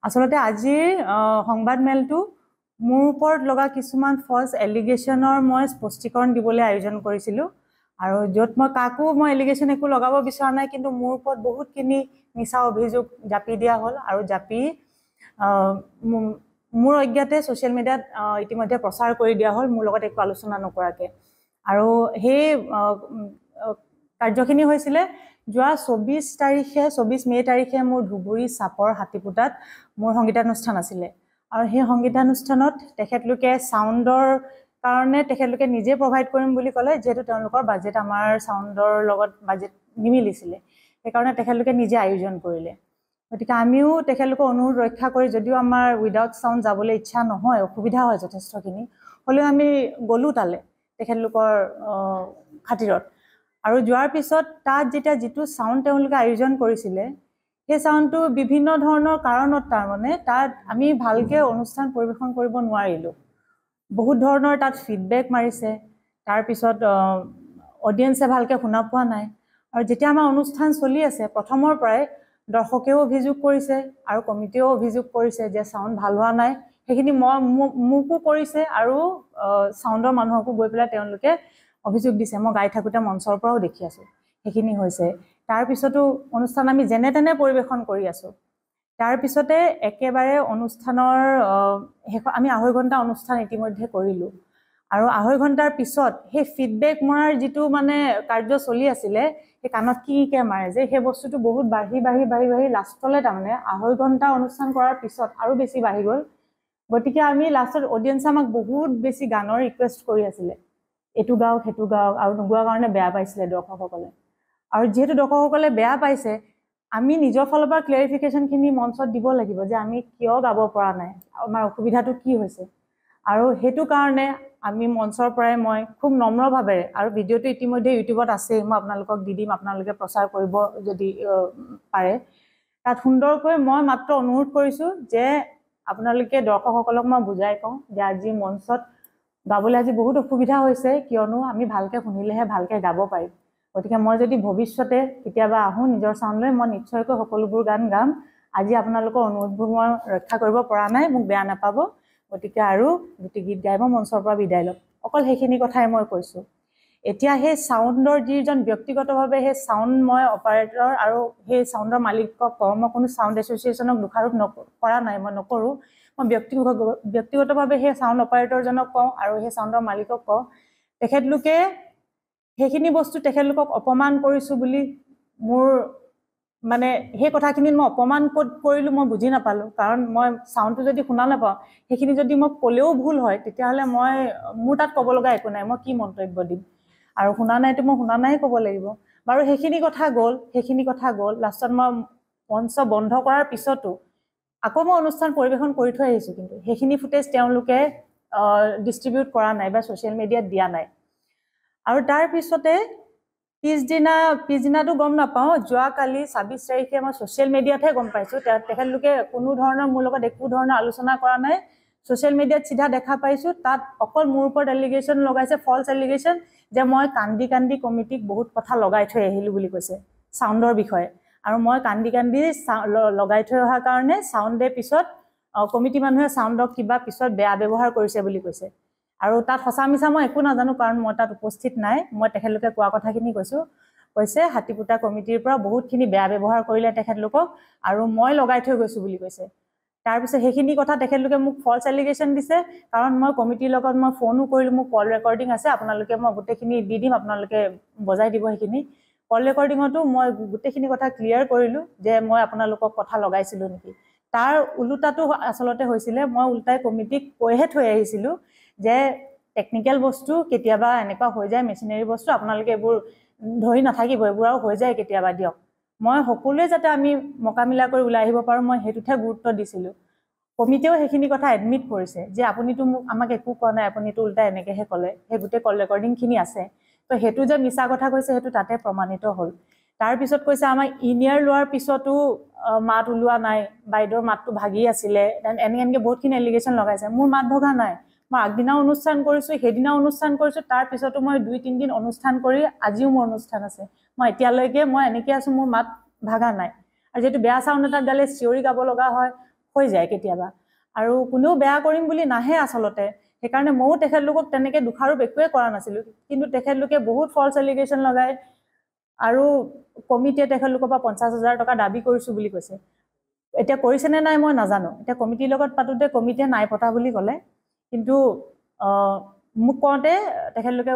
আসলতে আজিৰ সংবাদ মেলটো মোৰ ওপৰত লগা কিছুমান ফলছ এলিগেশ্যনৰ মই স্পষ্টীকৰণ দিবলৈ আয়োজন কৰিছিলোঁ আৰু য'ত মই কাকো মই এলিগেশ্যন একো লগাব বিচৰা নাই, কিন্তু মোৰ ওপৰত বহুতখিনি মিছা অভিযোগ জাপি দিয়া হ'ল আৰু জাপি মোৰ অজ্ঞাতে ছ'চিয়েল মিডিয়াত ইতিমধ্যে প্ৰচাৰ কৰি দিয়া হ'ল মোৰ লগত একো আলোচনা নকৰাকৈ। আৰু সেই কাৰ্যখিনি হৈছিলে যোৱা 24 মে' তাৰিখে মোৰ ধুবুৰী চাপৰ হাতীপুতাত মোৰ সংগীতানুষ্ঠান আছিলে আৰু সেই সংগীতানুষ্ঠানত তেখেতলোকে ছাউণ্ডৰ কাৰণে তেখেতলোকে নিজে প্ৰভাইড কৰিম বুলি ক'লে, যিহেতু তেওঁলোকৰ বাজেট আমাৰ ছাউণ্ডৰ লগত বাজেট নিমিলিছিলে, সেইকাৰণে তেখেতলোকে নিজে আয়োজন কৰিলে। গতিকে আমিও তেখেতলোকৰ অনুৰোধ ৰক্ষা কৰি, যদিও আমাৰ উইদাউট ছাউণ্ড যাবলৈ ইচ্ছা নহয়, অসুবিধা হয় যথেষ্টখিনি, হ'লেও আমি গ'লোঁ তালৈ তেখেতলোকৰ খাতিৰত। আৰু যোৱাৰ পিছত তাত যেতিয়া যিটো ছাউণ্ড তেওঁলোকে আয়োজন কৰিছিলে, সেই ছাউণ্ডটো বিভিন্ন ধৰণৰ কাৰণত তাৰমানে তাত আমি ভালকৈ অনুষ্ঠান পৰিৱেশন কৰিব নোৱাৰিলোঁ। বহুত ধৰণৰ তাত ফিডবেক মাৰিছে, তাৰপিছত অডিয়েঞ্চে ভালকৈ শুনা পোৱা নাই। আৰু যেতিয়া আমাৰ অনুষ্ঠান চলি আছে, প্ৰথমৰ পৰাই দৰ্শকেও অভিযোগ কৰিছে আৰু কমিটিয়েও অভিযোগ কৰিছে যে ছাউণ্ড ভাল হোৱা নাই। সেইখিনি মোকো কৰিছে আৰু ছাউণ্ডৰ মানুহকো গৈ পেলাই তেওঁলোকে অভিযোগ দিছে। মই গাই থাকোঁতে মঞ্চৰ পৰাও দেখি আছোঁ সেইখিনি হৈছে। তাৰপিছতো অনুষ্ঠান আমি যেনে তেনে পৰিৱেশন কৰি আছোঁ। তাৰপিছতে একেবাৰে অনুষ্ঠানৰ আমি 2.5 ঘণ্টা অনুষ্ঠান ইতিমধ্যে কৰিলোঁ আৰু 2.5 ঘণ্টাৰ পিছত সেই ফিডবেক মৰাৰ যিটো মানে কাৰ্য চলি আছিলে, সেই কাণত কিকৈ মাৰে যে সেই বস্তুটো বহুত বাঢ়ি লাষ্টলৈ তাৰমানে 2.5 ঘণ্টা অনুষ্ঠান কৰাৰ পিছত আৰু বেছি বাঢ়ি গ'ল। গতিকে আমি লাষ্টত অডিয়েঞ্চে আমাক বহুত বেছি গানৰ ৰিকুৱেষ্ট কৰি আছিলে, এইটো গাওক সেইটো গাওক, আৰু নোগোৱাৰ কাৰণে বেয়া পাইছিলে দৰ্শকসকলে। আৰু যিহেতু দৰ্শকসকলে বেয়া পাইছে, আমি নিজৰ ফালৰ পৰা ক্লেৰিফিকেশ্যনখিনি মঞ্চত দিব লাগিব যে আমি কিয় গাব পৰা নাই, আমাৰ অসুবিধাটো কি হৈছে। আৰু সেইটো কাৰণে আমি মঞ্চৰ পৰাই মই খুব নম্ৰভাৱেৰে, আৰু ভিডিঅ'টো ইতিমধ্যে ইউটিউবত আছেই, মই আপোনালোকক দি দিম, আপোনালোকে প্ৰচাৰ কৰিব যদি পাৰে। তাত সুন্দৰকৈ মই মাত্ৰ অনুৰোধ কৰিছোঁ যে আপোনালোকে দৰ্শকসকলক মই বুজাই কওঁ যে আজি মঞ্চত গাবলৈ আজি বহুত অসুবিধা হৈছে, কিয়নো আমি ভালকৈ শুনিলেহে ভালকৈ গাব পাৰিম। গতিকে মই যদি ভৱিষ্যতে কেতিয়াবা আহোঁ নিজৰ ছাউণ্ড লৈ, মই নিশ্চয়কৈ সকলোবোৰ গান গাম। আজি আপোনালোকৰ অনুৰোধবোৰ মই ৰক্ষা কৰিব পৰা নাই, মোক বেয়া নাপাব। গতিকে আৰু দুটি গীত গাই মই মঞ্চৰ পৰা বিদায় ল'ম। অকল সেইখিনি কথাই মই কৈছোঁ। এতিয়া সেই ছাউণ্ডৰ যিজন ব্যক্তিগতভাৱে সেই ছাউণ্ড মই অপাৰেটৰ আৰু সেই ছাউণ্ডৰ মালিকক কওঁ, মই কোনো ছাউণ্ড এছ'চিয়েশ্যনক দোষাৰোপ কৰা নাই, মই নকৰোঁ। মই ব্যক্তিগতভাৱে সেই ছাউণ্ড অপাৰেটৰজনক কওঁ আৰু সেই ছাউণ্ডৰ মালিকক কওঁ, তেখেতলোকে সেইখিনি বস্তু তেখেতলোকক অপমান কৰিছোঁ বুলি মোৰ মানে সেই কথাখিনিত মই অপমান ক'ত কৰিলোঁ মই বুজি নাপালোঁ। কাৰণ মই ছাউণ্ডটো যদি শুনা নাপাওঁ, সেইখিনি যদি মই ক'লেও ভুল হয়, তেতিয়াহ'লে মোৰ তাত ক'ব লগা একো নাই, মই কি মন্তব্য দিম। আৰু শুনা নাইতো মই শুনা নাই ক'ব লাগিব। বাৰু সেইখিনি কথা গ'ল। লাষ্টত মই মঞ্চ বন্ধ কৰাৰ পিছতো আকৌ মই অনুষ্ঠান পৰিৱেশন কৰি থৈ আহিছোঁ, কিন্তু সেইখিনি ফুটেজ তেওঁলোকে ডিষ্ট্ৰিবিউট কৰা নাই বা ছ'চিয়েল মিডিয়াত দিয়া নাই। আৰু তাৰপিছতে পিছদিনাটো গম নাপাওঁ, যোৱাকালি 26 তাৰিখে মই ছ'চিয়েল মিডিয়াতহে গম পাইছোঁ। তেখেতলোকে কোনো ধৰণৰ মোৰ লগত একো ধৰণৰ আলোচনা কৰা নাই, ছ'চিয়েল মিডিয়াত চিধা দেখা পাইছোঁ। তাত অকল মোৰ ওপৰত এলিগেশ্যন লগাইছে, ফল্ছ এলিগেশ্যন, যে মই কান্দি কমিটিক বহুত কথা লগাই থৈ আহিলোঁ বুলি কৈছে ছাউণ্ডৰ বিষয়ে। আৰু মই কান্দি লগাই থৈ অহাৰ কাৰণে ছাউণ্ডে পিছত কমিটি মানুহে ছাউণ্ডক কিবা পিছত বেয়া ব্যৱহাৰ কৰিছে বুলি কৈছে। আৰু তাত সঁচা মিছা মই একো নাজানো, কাৰণ মই তাত উপস্থিত নাই। মই তেখেতলোকে কোৱা কথাখিনি কৈছে হাতীপুতা কমিটিৰ পৰা বহুতখিনি বেয়া ব্যৱহাৰ কৰিলে তেখেতলোকক, আৰু মই লগাই থৈ গৈছোঁ বুলি কৈছে। তাৰপিছত সেইখিনি কথা তেখেতলোকে মোক ফল্ছ এলিগেশ্যন দিছে, কাৰণ মই কমিটিৰ লগত মই ফোনো কৰিলোঁ, মোৰ কল ৰেকৰ্ডিং আছে, আপোনালোকে মই গোটেইখিনি দি দিম, আপোনালোকে বজাই দিব সেইখিনি। কল ৰেকৰ্ডিঙতো মই গোটেইখিনি কথা ক্লিয়াৰ কৰিলোঁ যে মই আপোনালোকক কথা লগাইছিলোঁ নেকি। তাৰ ওলোটাটো আচলতে হৈছিলে, মই ওলোটাই কমিটিক কৈহে থৈ আহিছিলোঁ যে টেকনিকেল বস্তু কেতিয়াবা এনেকুৱা হৈ যায়, মেচিনাৰী বস্তু, আপোনালোকে এইবোৰ ধৰি নাথাকিব, এইবোৰ আৰু হৈ যায় কেতিয়াবা, দিয়ক। মই সকলোৱে যাতে আমি মোকামিলা কৰি ওলাই আহিব পাৰোঁ, মই সেইটোতহে গুৰুত্ব দিছিলোঁ। কমিটিয়েও সেইখিনি কথা এডমিট কৰিছে যে আপুনিতো আমাক একো কোৱা নাই, আপুনিতো ওলোটাই এনেকৈহে ক'লে, সেই গোটেই কল ৰেকৰ্ডিংখিনি আছে। তো সেইটো যে মিছা কথা কৈছে সেইটো তাতে প্ৰমাণিত হ'ল। তাৰপিছত কৈছে আমাক ইনিয়াৰ লোৱাৰ পিছতো মাত ওলোৱা নাই, বাইদেউৰ মাতটো ভাগি আছিলে, এনেকৈ বহুতখিনি এলিগেশ্যন লগাইছে। মোৰ মাত ভগা নাই, মই আগদিনাও অনুষ্ঠান কৰিছোঁ, সেইদিনাও অনুষ্ঠান কৰিছোঁ, তাৰপিছতো মই 2-3 দিন অনুষ্ঠান কৰি আজিও মোৰ অনুষ্ঠান আছে। মই এতিয়ালৈকে মই এনেকৈ আছোঁ, মোৰ মাত ভাগা নাই। আৰু যিহেতু বেয়া ছাউণ্ড এটা গালে চিঞৰি গাব লগা হয়, হৈ যায় কেতিয়াবা আৰু কোনেও বেয়া কৰিম বুলি নাহে আচলতে সেইকাৰণে ময়ো তেখেতলোকক তেনেকৈ দোষাৰোপ একোৱে কৰা নাছিলোঁ কিন্তু তেখেতলোকে বহুত ফলছ এলিগেশ্যন লগায় আৰু কমিটিয়ে তেখেতলোকৰ পৰা 50,000 টকা দাবী কৰিছোঁ বুলি কৈছে এতিয়া কৰিছেনে নাই মই নাজানো এতিয়া কমিটিৰ লগত পাতোতে কমিটিয়ে নাই পতা বুলি ক'লে কিন্তু মোক কওঁতে তেখেতলোকে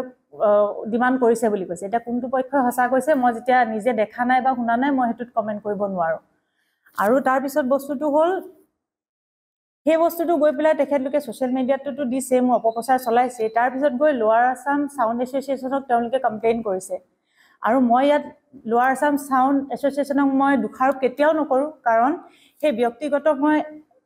ডিমাণ্ড কৰিছে বুলি কৈছে এতিয়া কোনটো পক্ষই সঁচা কৈছে মই যেতিয়া নিজে দেখা নাই বা শুনা নাই মই সেইটোত কমেণ্ট কৰিব নোৱাৰোঁ আৰু তাৰপিছত বস্তুটো হ'ল সেই বস্তুটো গৈ পেলাই তেখেতলোকে ছ'চিয়েল মিডিয়াটোতো দিছে মোৰ অপপ্ৰচাৰ চলাইছে তাৰপিছত গৈ লোৱাৰ আছাম ছাউণ্ড এছ'চিয়েশ্যনক তেওঁলোকে কমপ্লেইন কৰিছে আৰু মই ইয়াত লোৱাৰ আছাম ছাউণ্ড এছ'চিয়েশ্যনক মই দোষাৰোপ কেতিয়াও নকৰোঁ কাৰণ সেই ব্যক্তিগত মই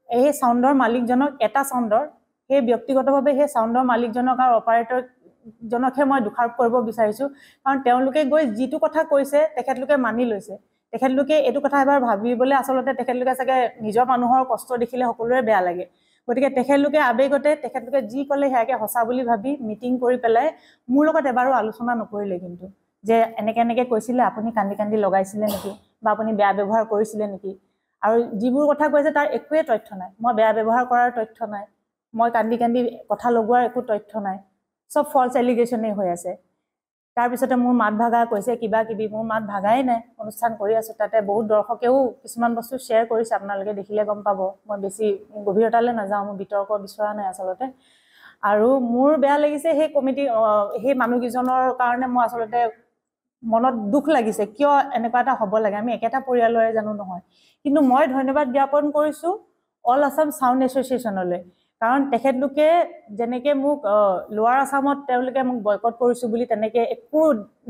এই ছাউণ্ডৰ মালিকজনক এটা ছাউণ্ডৰ সেই ব্যক্তিগতভাৱে সেই ছাউণ্ডৰ মালিকজনক আৰু অপাৰেটৰজনকহে মই দোষাৰোপ কৰিব বিচাৰিছোঁ কাৰণ তেওঁলোকে গৈ যিটো কথা কৈছে তেখেতলোকে মানি লৈছে তেখেতলোকে এইটো কথা এবাৰ ভাবিবলৈ আচলতে তেখেতলোকে চাগে নিজৰ মানুহৰ কষ্ট দেখিলে সকলোৰে বেয়া লাগে গতিকে তেখেতলোকে আৱেগতে তেখেতলোকে যি ক'লে সেয়াকে সঁচা বুলি ভাবি মিটিং কৰি পেলাই মোৰ লগত এবাৰো আলোচনা নকৰিলে কিন্তু যে এনেকৈ কৈছিলে আপুনি কান্দি কান্দি লগাইছিলে নেকি বা আপুনি বেয়া ব্যৱহাৰ কৰিছিলে নেকি আৰু যিবোৰ কথা কৈছে তাৰ একোৱে তথ্য নাই মই বেয়া ব্যৱহাৰ কৰাৰ তথ্য নাই মই কান্দি কান্দি কথা লগোৱাৰ একো তথ্য নাই চব ফলছ এলিগেশ্যনেই হৈ আছে তাৰপিছতে মোৰ মাত ভাগা কৈছে কিবা কিবি মোৰ মাত ভাগাই নাই অনুষ্ঠান কৰি আছোঁ তাতে বহুত দৰ্শকেও কিছুমান বস্তু শ্বেয়াৰ কৰিছে আপোনালোকে দেখিলে গম পাব মই বেছি গভীৰতালৈ নাযাওঁ মোৰ বিতৰ্ক বিচৰা নাই আচলতে আৰু মোৰ বেয়া লাগিছে সেই কমিটি সেই মানুহকেইজনৰ কাৰণে মই আচলতে মনত দুখ লাগিছে কিয় এনেকুৱা এটা হ'ব লাগে আমি একেটা পৰিয়ালৰে জানো নহয় কিন্তু মই ধন্যবাদ জ্ঞাপন কৰিছোঁ অল আছাম ছাউণ্ড এছ'চিয়েশ্যনলৈ কাৰণ তেখেতলোকে যেনেকৈ মোক লোৱাৰ আছামত তেওঁলোকে মোক বয়কট কৰিছোঁ বুলি তেনেকৈ একো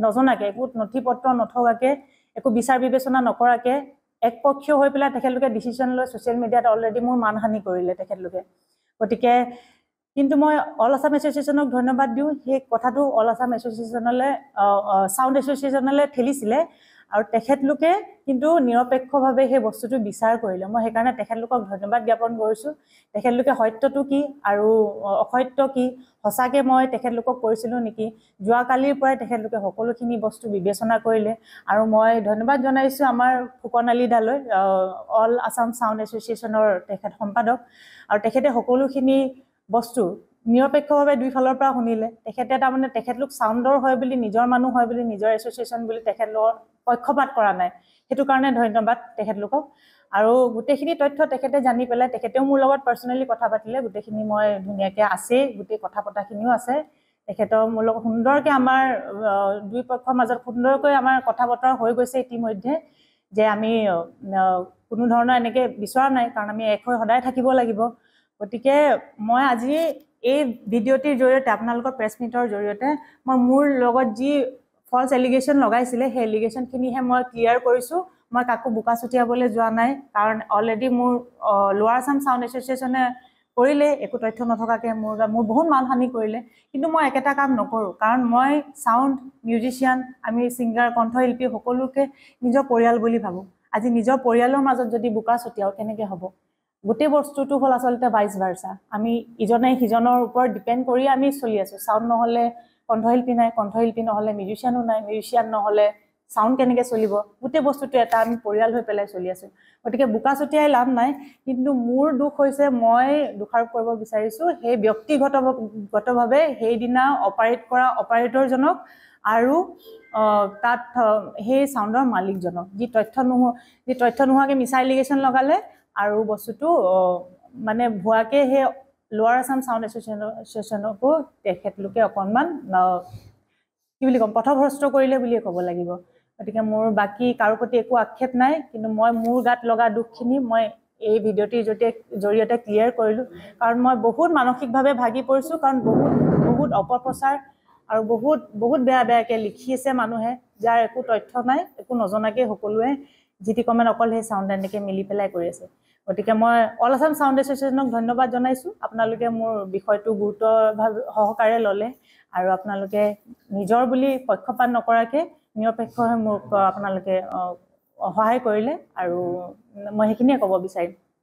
নজনাকৈ একো নথি পত্ৰ নথকাকৈ একো বিচাৰ বিবেচনা নকৰাকৈ একপক্ষীয় হৈ পেলাই তেখেতলোকে ডিচিশ্যন লৈ ছ'চিয়েল মিডিয়াত অলৰেডি মোৰ মানহানি কৰিলে তেখেতলোকে গতিকে কিন্তু মই অল আছাম এছ'চিয়েশ্যনক ধন্যবাদ দিওঁ সেই কথাটো অল আছাম এছ'চিয়েশ্যনলৈ ছাউণ্ড এছ'চিয়েশ্যনলৈ ঠেলিছিলে আৰু তেখেতলোকে কিন্তু নিৰপেক্ষভাৱে সেই বস্তুটো বিচাৰ কৰিলে মই সেইকাৰণে তেখেতলোকক ধন্যবাদ জ্ঞাপন কৰিছোঁ তেখেতলোকে সত্যটো কি আৰু অসত্য কি সঁচাকৈ মই তেখেতলোকক কৰিছিলোঁ নেকি যোৱাকালিৰ পৰাই তেখেতলোকে সকলোখিনি বস্তু বিবেচনা কৰিলে আৰু মই ধন্যবাদ জনাইছোঁ আমাৰ ফুকন আলী দালৈ অল আছাম ছাউণ্ড এছ'চিয়েশ্যনৰ তেখেত সম্পাদক আৰু তেখেতে সকলোখিনি বস্তু নিৰপেক্ষভাৱে দুইফালৰ পৰা শুনিলে তেখেতে তাৰমানে তেখেতলোক ছাউণ্ডৰ হয় বুলি নিজৰ মানুহ হয় বুলি নিজৰ এছ'চিয়েশ্যন বুলি তেখেতলোকৰ পক্ষপাত কৰা নাই সেইটো কাৰণে ধন্যবাদ তেখেতলোকক আৰু গোটেইখিনি তথ্য তেখেতে জানি পেলাই তেখেতেও মোৰ লগত পাৰ্চনেলি কথা পাতিলে গোটেইখিনি মই ধুনীয়াকৈ আছেই গোটেই কথা পতাখিনিও আছে তেখেতৰ মোৰ লগত সুন্দৰকৈ আমাৰ দুই পক্ষৰ মাজত সুন্দৰকৈ আমাৰ কথা বতৰা হৈ গৈছে ইতিমধ্যে যে আমি কোনো ধৰণৰ এনেকৈ বিচৰা নাই কাৰণ আমি এক হৈ সদায় থাকিব লাগিব গতিকে মই আজি এই ভিডিঅ'টিৰ জৰিয়তে আপোনালোকৰ প্ৰেছ মিটৰ জৰিয়তে মই মোৰ লগত যি ফলছ এলিগেশ্যন লগাইছিলে সেই এলিগেশ্যনখিনিহে মই ক্লিয়াৰ কৰিছোঁ মই কাকো বোকা ছটিয়াবলৈ যোৱা নাই কাৰণ অলৰেডি মোৰ লোৱাৰ আছাম ছাউণ্ড এছ'চিয়েশ্যনে কৰিলে একো তথ্য নথকাকৈ মোৰ বহুত মানহানি কৰিলে কিন্তু মই একেটা কাম নকৰোঁ কাৰণ মই ছাউণ্ড মিউজিচিয়ান আমি ছিংগাৰ কণ্ঠশিল্পী সকলোকে নিজৰ পৰিয়াল বুলি ভাবোঁ আজি নিজৰ পৰিয়ালৰ মাজত যদি বোকা ছটিয়াওঁ কেনেকৈ হ'ব গোটেই বস্তুটো হ'ল আচলতে ভাইচ ভাৰ্চা আমি ইজনে সিজনৰ ওপৰত ডিপেণ্ড কৰি আমি চলি আছোঁ ছাউণ্ড নহ'লে কণ্ঠশিল্পী নাই কণ্ঠশিল্পী নহ'লে মিউজিচিয়ানো নাই মিউজিচিয়ান নহ'লে ছাউণ্ড কেনেকৈ চলিব গোটেই বস্তুটো এটা আমি পৰিয়াল হৈ পেলাই চলি আছোঁ গতিকে বোকা ছটিয়াই লাভ নাই কিন্তু মোৰ দুখ হৈছে মই দোষাৰোপ কৰিব বিচাৰিছোঁ সেই ব্যক্তিগতভাৱে সেইদিনা অপাৰেট কৰা অপাৰেটৰজনক আৰু তাত সেই ছাউণ্ডৰ মালিকজনক যি তথ্য নোহোৱাকৈ মিছা এলিগেশ্যন লগালে আৰু বস্তুটো মানে ভুৱাকৈ সেই লোৱাৰ আছাম ছাউণ্ড এছ'চিয়েশ্যনকো তেখেতলোকে অকণমান কি বুলি ক'ম পথভ্ৰষ্ট কৰিলে বুলিয়ে ক'ব লাগিব গতিকে মোৰ বাকী কাৰো প্ৰতি একো আক্ষেপ নাই কিন্তু মই মোৰ গাত লগা দুখখিনি মই এই ভিডিঅ'টিৰ জৰিয়তে ক্লিয়াৰ কৰিলোঁ কাৰণ মই বহুত মানসিকভাৱে ভাগি পৰিছোঁ কাৰণ বহুত অপপ্ৰচাৰ আৰু বহুত বেয়াকৈ লিখি আছে মানুহে যাৰ একো তথ্য নাই একো নজনাকৈ সকলোৱে যিটি কমেণ্ট অকল সেই ছাউণ্ড এনেকৈ মিলি পেলাই কৰি আছে গতিকে মই অল আছাম ছাউণ্ড এছ'চিয়েশ্যনক ধন্যবাদ জনাইছোঁ আপোনালোকে মোৰ বিষয়টো গুৰুত্ব সহকাৰে ল'লে আৰু আপোনালোকে নিজৰ বুলি পক্ষপাত নকৰাকৈ নিৰপেক্ষ হৈ মোক আপোনালোকে সহায় কৰিলে আৰু মই সেইখিনিয়ে ক'ব বিচাৰিম